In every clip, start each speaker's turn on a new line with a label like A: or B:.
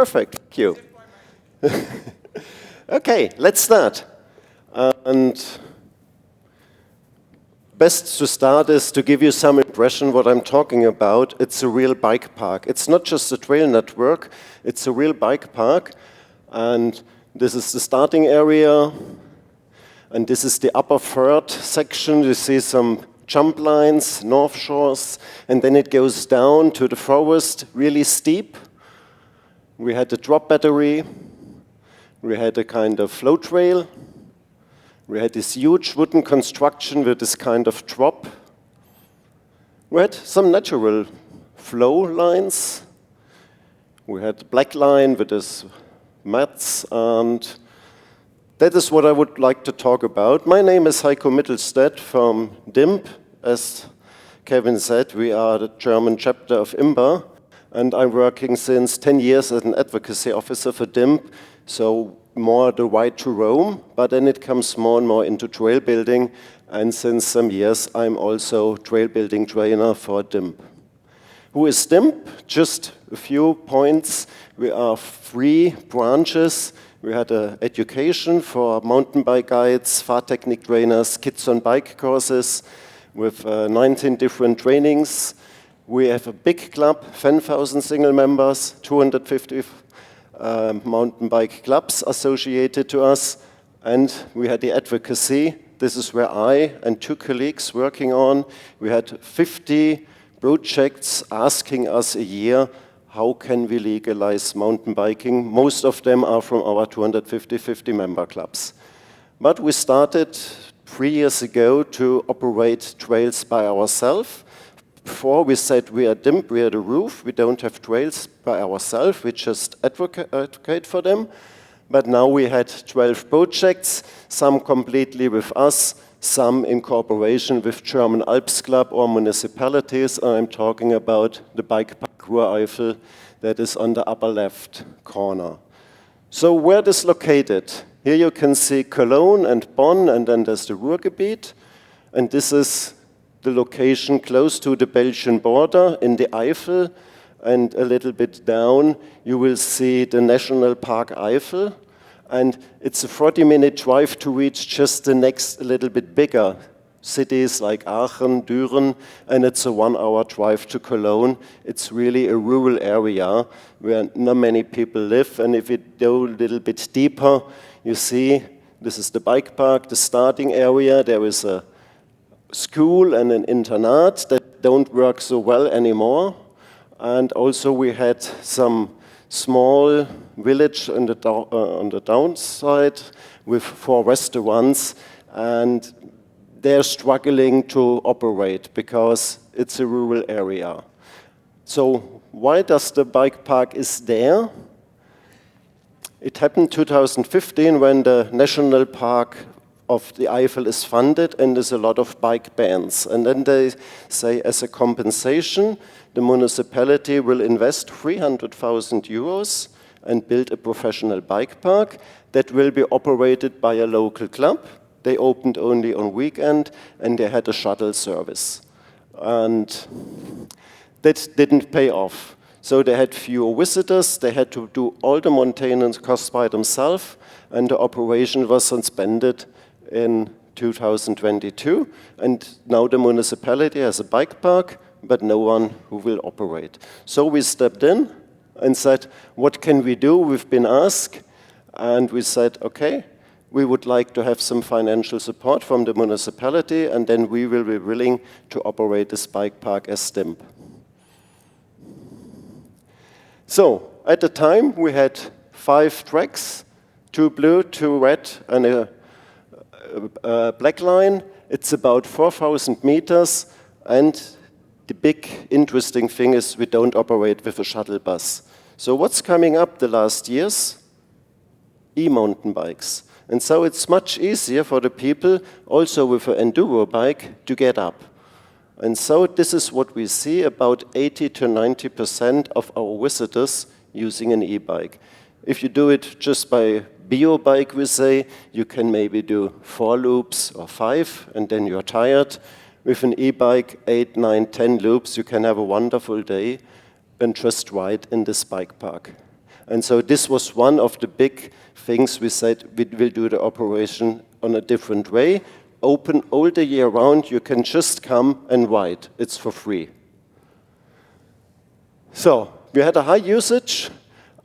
A: perfect, thank you. Okay, let's start. And best to start is to give you some impression what I'm talking about. It's a real bike park. It's not just a trail network, it's a real bike park. And this is the starting area. And this is the upper third section. You see some jump lines, north shores, and then it goes down to the forest, really steep. We had a drop battery. We had a kind of flow trail. We had this huge wooden construction with this kind of drop. We had some natural flow lines. We had the black line with this mats, and that is what I would like to talk about. My name is Heiko Mittelstädt from DIMB. As Kevin said, we are the German chapter of IMBA, and I'm working since 10 years as an advocacy officer for DIMB, so more the right to roam, but then it comes more and more into trail building, and since some years I'm also trail building trainer for DIMB. Who is DIMB? Just a few points. We are 3 branches. We had education for mountain bike guides, Fahrtechnik trainers, kids on bike courses with 19 different trainings. We have a big club, 10,000 single members, 250 mountain bike clubs associated to us. And we had the advocacy. This is where I and 2 colleagues working on. We had 50 projects asking us a year, how can we legalize mountain biking? Most of them are from our 250 member clubs. But we started 3 years ago to operate trails by ourselves. Before we said we are DIMB, we are the roof, we don't have trails by ourselves, we just advocate for them. But now we had 12 projects, some completely with us, some in cooperation with German Alps Club or municipalities. I'm talking about the Bikepark Rureifel that is on the upper left corner. So where it is located? Here you can see Cologne and Bonn, and then there's the Ruhrgebiet. And this is the location close to the Belgian border in the Eifel. And a little bit down, you will see the National Park Eifel. And it's a 40-minute drive to reach just the next, a little bit bigger cities like Aachen, Düren, and it's a 1-hour drive to Cologne. It's really a rural area where not many people live. And if you go a little bit deeper, you see this is the bike park, the starting area. There is a school and an internat that don't work so well anymore. And also we had some small village on the downside with 4 restaurants, and they're struggling to operate because it's a rural area. So why does the bike park is there? It happened 2015 when the National Park of the Eifel is funded and there's a lot of bike bans. And then they say as a compensation, the municipality will invest 300,000 euros and build a professional bike park that will be operated by a local club. They opened only on weekend and they had a shuttle service. And that didn't pay off. So they had fewer visitors, they had to do all the maintenance costs by themselves, and the operation was suspended in 2022. And now the municipality has a bike park, but no one who will operate. So we stepped in and said, what can we do? We've been asked, and we said, okay, we would like to have some financial support from the municipality, and then we will be willing to operate this bike park as DIMB. So at the time, we had 5 tracks, 2 blue, 2 red, and a black line. It's about 4,000 meters, and the big interesting thing is we don't operate with a shuttle bus. So what's coming up the last years? E-mountain bikes. And so it's much easier for the people, also with an enduro bike, to get up. And so this is what we see, about 80 to 90% of our visitors using an e-bike. If you do it just by bio bike, we say, you can maybe do 4 loops or 5, and then you're tired. With an e-bike, 8, 9, 10 loops, you can have a wonderful day and just ride in this bike park. And so this was one of the big things we said we will do the operation on a different way. Open all the year round, you can just come and ride, it's for free. So we had a high usage,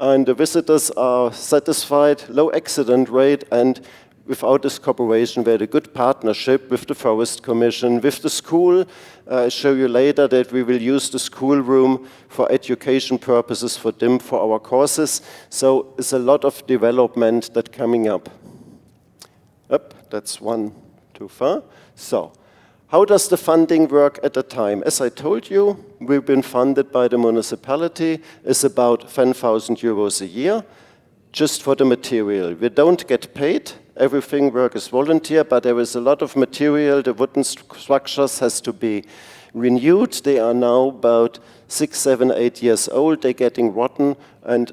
A: and the visitors are satisfied, low accident rate, and without this cooperation, we had a good partnership with the Forest Commission, with the school. I'll show you later that we will use the schoolroom for education purposes for DIMB for our courses. So it's a lot of development that coming up. That's one too far. So how does the funding work at the time? As I told you, we've been funded by the municipality. It's about 10,000 euros a year just for the material. We don't get paid. Everything work is volunteer, but there is a lot of material. The wooden structures has to be renewed. They are now about 6, 7, 8 years old. They're getting rotten, and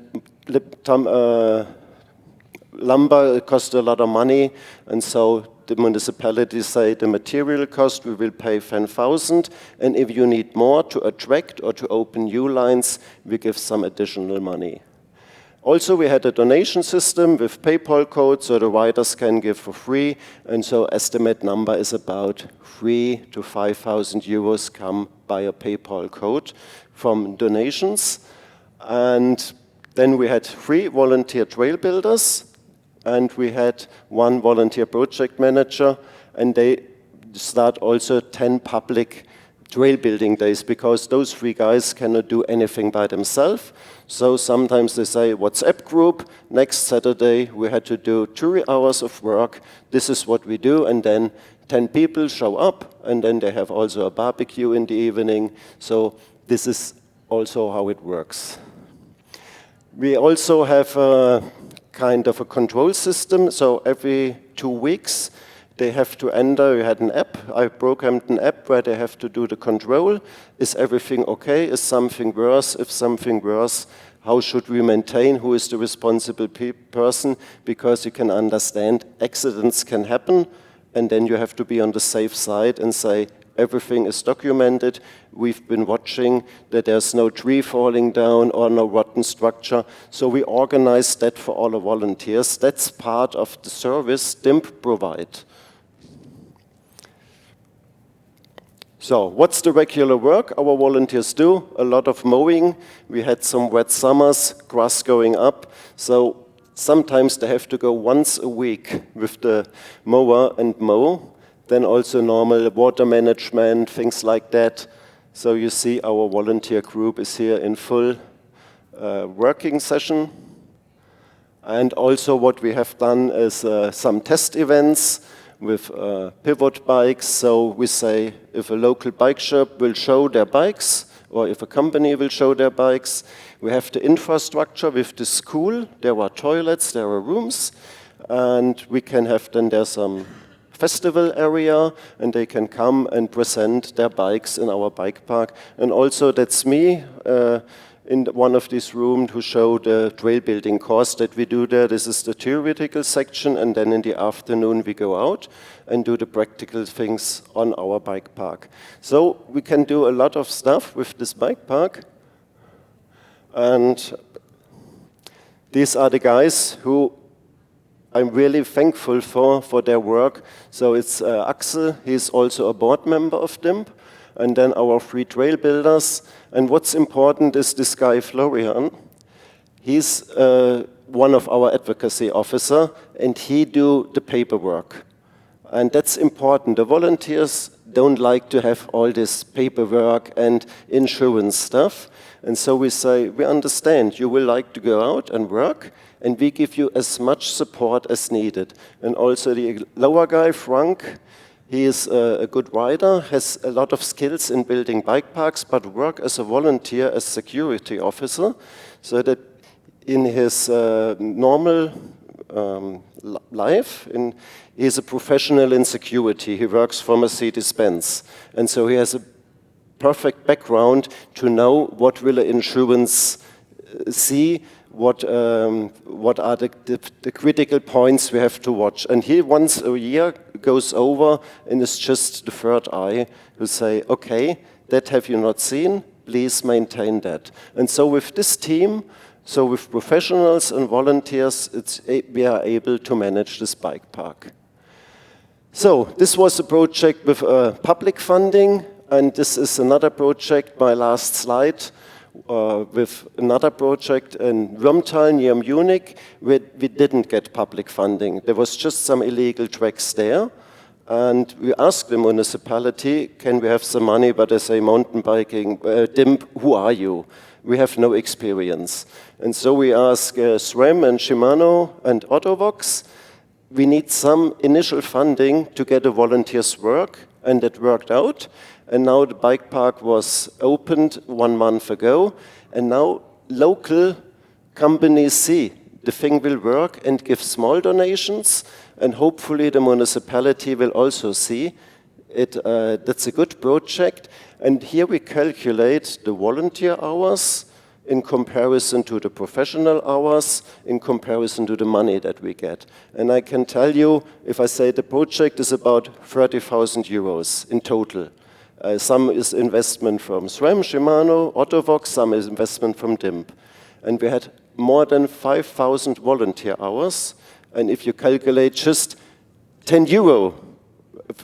A: lumber costs a lot of money, and so the municipalities say the material cost we will pay 10,000, and if you need more to attract or to open new lines, we give some additional money. Also, we had a donation system with PayPal code, so the riders can give for free, and so estimate number is about 3,000 to 5,000 euros come by a PayPal code from donations. And then we had 3 volunteer trail builders, and we had 1 volunteer project manager, and they start also 10 public trail building days, because those 3 guys cannot do anything by themselves. So sometimes they say, WhatsApp group, next Saturday we had to do 3 hours of work, this is what we do, and then 10 people show up, and then they have also a barbecue in the evening. So this is also how it works. We also have a kind of a control system, so every 2 weeks they have to enter. We had an app, I programmed an app where they have to do the control. Is everything okay? Is something worse? If something worse, how should we maintain? Who is the responsible person? Because you can understand accidents can happen, and then you have to be on the safe side and say, everything is documented. We've been watching that there's no tree falling down or no rotten structure. So we organize that for all the volunteers. That's part of the service DIMB provide. So what's the regular work our volunteers do? A lot of mowing. We had some wet summers, grass going up. So sometimes they have to go once a week with the mower and mow. Then also normal water management, things like that. So you see our volunteer group is here in full working session. And also what we have done is some test events with pivot bikes. So we say if a local bike shop will show their bikes, or if a company will show their bikes, we have the infrastructure with the school. There are toilets, there are rooms, and we can have then there's some festival area, and they can come and present their bikes in our bike park. And also that's me in one of these rooms who show the trail building course that we do there. This is the theoretical section, and then in the afternoon we go out and do the practical things on our bike park. So we can do a lot of stuff with this bike park. And these are the guys who I'm really thankful for their work. So it's Axel, he's also a board member of DIMB, and then our 3 trail builders. And what's important is this guy, Florian. He's one of our advocacy officer, and he do the paperwork. And that's important. The volunteers don't like to have all this paperwork and insurance stuff. And so we say, we understand, you will like to go out and work, and we give you as much support as needed. And also the lower guy, Frank, he is a good rider, has a lot of skills in building bike parks, but work as a volunteer as security officer, so that in his normal life, he's a professional in security. He works for Mercedes-Benz. And so he has a perfect background to know what will the insurance see, what are the critical points we have to watch. And he once a year goes over and is just the third eye who say, okay, that have you not seen, please maintain that. And so with this team, So with professionals and volunteers, we are able to manage this bike park. So this was a project with public funding, and this is another project, my last slide, with another project in Würmtal near Munich, where we didn't get public funding. There was just some illegal tracks there, and we asked the municipality, can we have some money, but they say mountain biking, DIMB, who are you? We have no experience. And so we asked SRAM and Shimano and Ottovox, we need some initial funding to get a volunteer's work, and that worked out. And now the bike park was opened 1 month ago, and now local companies see the thing will work and give small donations, and hopefully the municipality will also see it. That's a good project. And here we calculate the volunteer hours in comparison to the professional hours, in comparison to the money that we get. And I can tell you, if I say the project is about 30,000 euros in total. Some is investment from SRAM, Shimano, Ottovox, some is investment from DIMB. And we had more than 5,000 volunteer hours. And if you calculate just 10 euro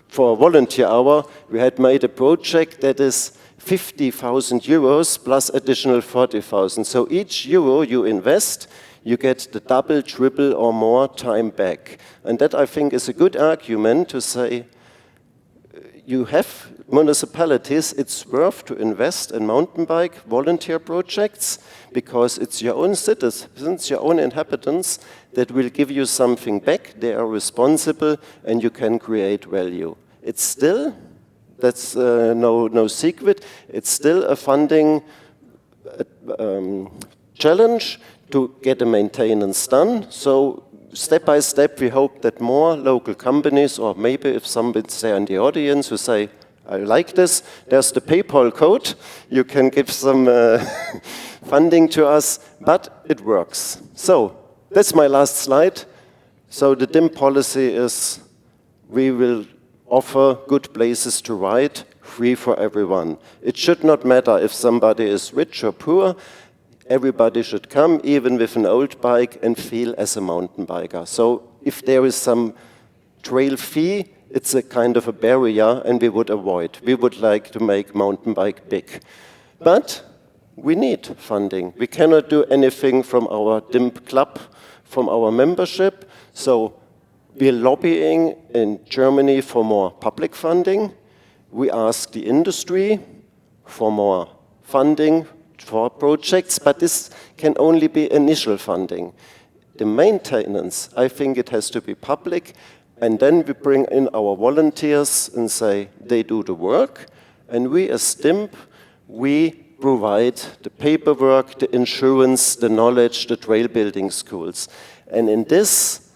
A: for a volunteer hour, we had made a project that is 50,000 euros plus additional 40,000. So each euro you invest, you get the double, triple, or more time back. And that, I think, is a good argument to say, you have municipalities, it's worth to invest in mountain bike volunteer projects because it's your own citizens, your own inhabitants that will give you something back. They are responsible and you can create value. It's still, that's no secret, it's still a funding challenge to get the maintenance done. So step by step, we hope that more local companies, or maybe if somebody's there in the audience who say, I like this, there's the PayPal code, you can give some funding to us, but it works. So that's my last slide. So the DIMB policy is we will offer good places to ride, free for everyone. It should not matter if somebody is rich or poor. Everybody should come, even with an old bike, and feel as a mountain biker. So if there is some trail fee, it's a kind of a barrier, and we would avoid. We would like to make mountain bike big. But we need funding. We cannot do anything from our DIMB club, from our membership. So we're lobbying in Germany for more public funding. We ask the industry for more funding for projects, but this can only be initial funding. The maintenance, I think it has to be public, and then we bring in our volunteers and say they do the work, and we as DIMB, we provide the paperwork, the insurance, the knowledge, the trail building schools. And in this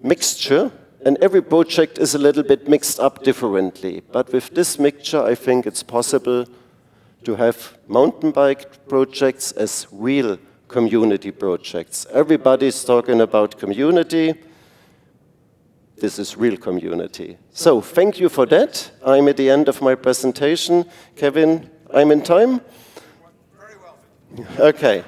A: mixture, and every project is a little bit mixed up differently, but with this mixture, I think it's possible to have mountain bike projects as real community projects. Everybody's talking about community. This is real community. So thank you for that. I'm at the end of my presentation. Kevin, I'm in time?
B: Very well.
A: Okay.